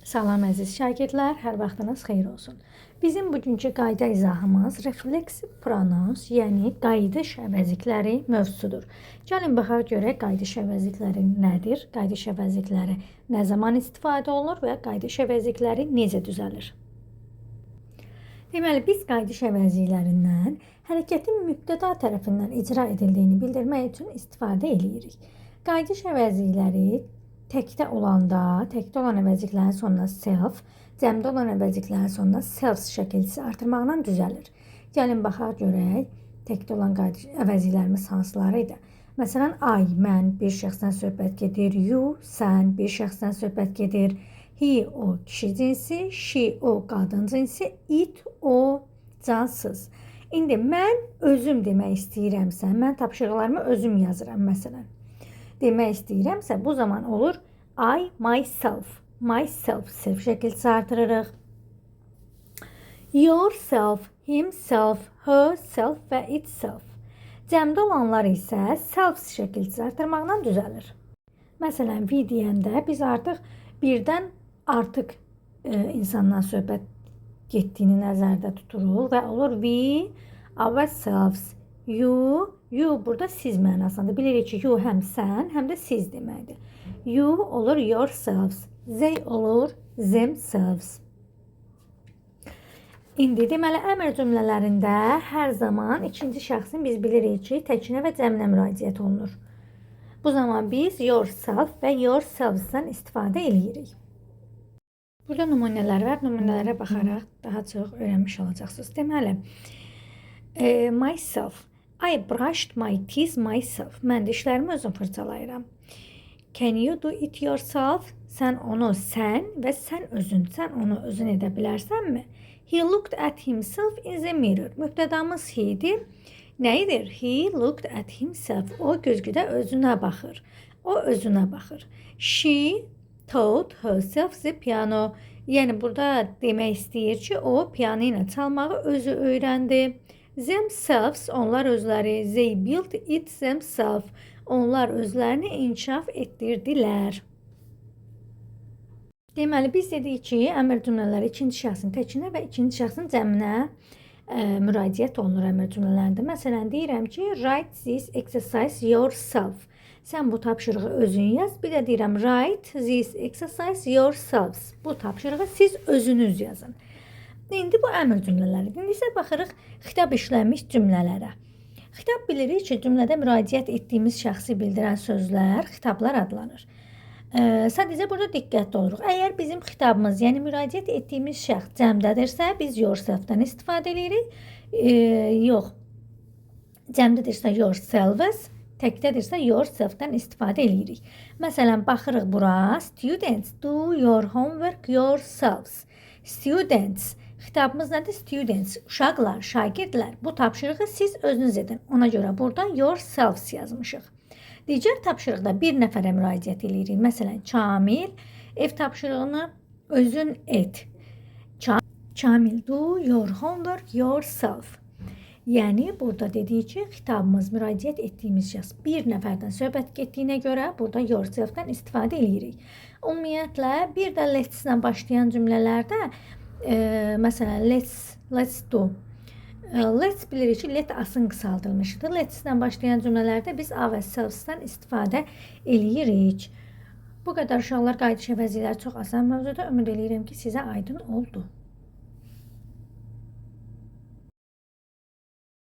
Salam əziz şagirdlər, hər vaxtınız xeyir olsun. Bizim bugünkü qayda izahımız refleksiv pronouns, yəni qayıdış əvəzikləri mövzusudur. Gəlin baxaq görək qayıdış əvəzikləri nədir, qayıdış əvəzikləri nə zaman istifadə olunur və qayıdış əvəzikləri necə düzəlir. Deməli, biz qayıdış əvəziklərindən hərəkətin mübtəda tərəfindən icra edildiyini bildirmək üçün istifadə edirik. Qayıdış əvəzikləri təkdə olan əvəziklərin sonuna self, cəmdə olan əvəziklərin sonuna self şəkilçisi artırmaqla düzəlir. Gəlin baxaq görək, təkdə olan qayıdış əvəziklərimiz hansıları idi? Məsələn, I, mən bir şəxsdən söhbət gedir, you, sən bir şəxsdən söhbət gedir, he, o kişi cinsi, she, o qadın cinsi, it, o cansız. İndi mən özüm demək istəyirəmsə, mən tapşırıqlarımı özüm yazıram məsələn. Demək istəyirəmsə, bu zaman olur I, myself. Myself, self şəkilçisi artırırıq. Yourself, himself, herself və itself. Cəmdə olanlar isə self şəkilçisi artırmaqla düzəlir. Məsələn, we deyəndə biz artıq birdən artıq insandan söhbət getdiyini nəzərdə tuturuq və olur we, ourselves, you burada siz mənasındadır. Bilirik ki, you həm sən, həm də siz deməkdir. You olur yourselves, they olur themselves. İndi deməli, əmr cümlələrində hər zaman ikinci şəxsin biz bilirik ki, təkinə və cəminə müraciət olunur. Bu zaman biz yourself və yourselves'dan istifadə edirik. Burada nümunələr var. Nümunələrə baxaraq daha çox öyrənmiş olacaqsınız. Deməli, myself. I brushed my teeth myself. Mən dişlərimi özüm fırçalayıram. Can you do it yourself? Sən onu sən onu özün edə bilərsənmi? He looked at himself in the mirror. Mübtədamız he'dir. Nəyidir? He looked at himself. O güzgüdə özünə baxır. O özünə baxır. She taught herself the piano. Yəni burada demək istəyir ki, o piano ilə çalmağı özü öyrəndi. Themselves, onlar özləri. They built it themselves. Onlar özlərini inkişaf etdirdilər. Deməli, biz dedik ki, əmr cümlələri ikinci şəxsin təkinə və ikinci şəxsin cəminə müraciət olunur əmr cümlələrində. Məsələn, deyirəm ki, write this exercise yourself. Sən bu tapşırığı özün yaz. Bir də deyirəm, write this exercise yourselves. Bu tapşırığı siz özünüz yazın. İndi bu əmr cümlələri. İndi isə baxırıq xitab işlənmiş cümlələrə. Xitab bilirik ki, cümlədə müraciət etdiyimiz şəxsi bildirən sözlər, xitablar adlanır. Sadəcə burada diqqətli oluruq. Əgər bizim xitabımız, yəni müraciət etdiyimiz şəxs cəmdədirsə, biz yourself-dan istifadə edirik. Yox, cəmdədirsə yourselves, təkdədirsə yourself-dan istifadə edirik. Məsələn, baxırıq bura, students, do your homework yourselves. Students, xitabımız nədir? Students, uşaqlar, şagirdlər. Bu tapşırığı siz özünüz edin. Ona görə burada yourselves yazmışıq. Digər tapşırıqda bir nəfərə müraciət edirik. Məsələn, Kamil, ev tapşırığını özün et. Kamil, do your homework yourself. Yəni, burada dedik ki, xitabımız müraciət etdiyimiz şəxs bir nəfərdən söhbət getdiyinə görə burada yourself-dan istifadə edirik. Ümumiyyətlə, bir də let's-lə başlayan cümlələrdə məsələn, let's do. Let's bilirik ki, let asın qısaldılmışdır. Let's-lə başlayan cümlələrdə biz ourselves-dan istifadə edirik. Bu qədər uşaqlar qayıdış əvəzikləri çox asan mövzuda. Ümid edirəm ki, sizə aydın oldu.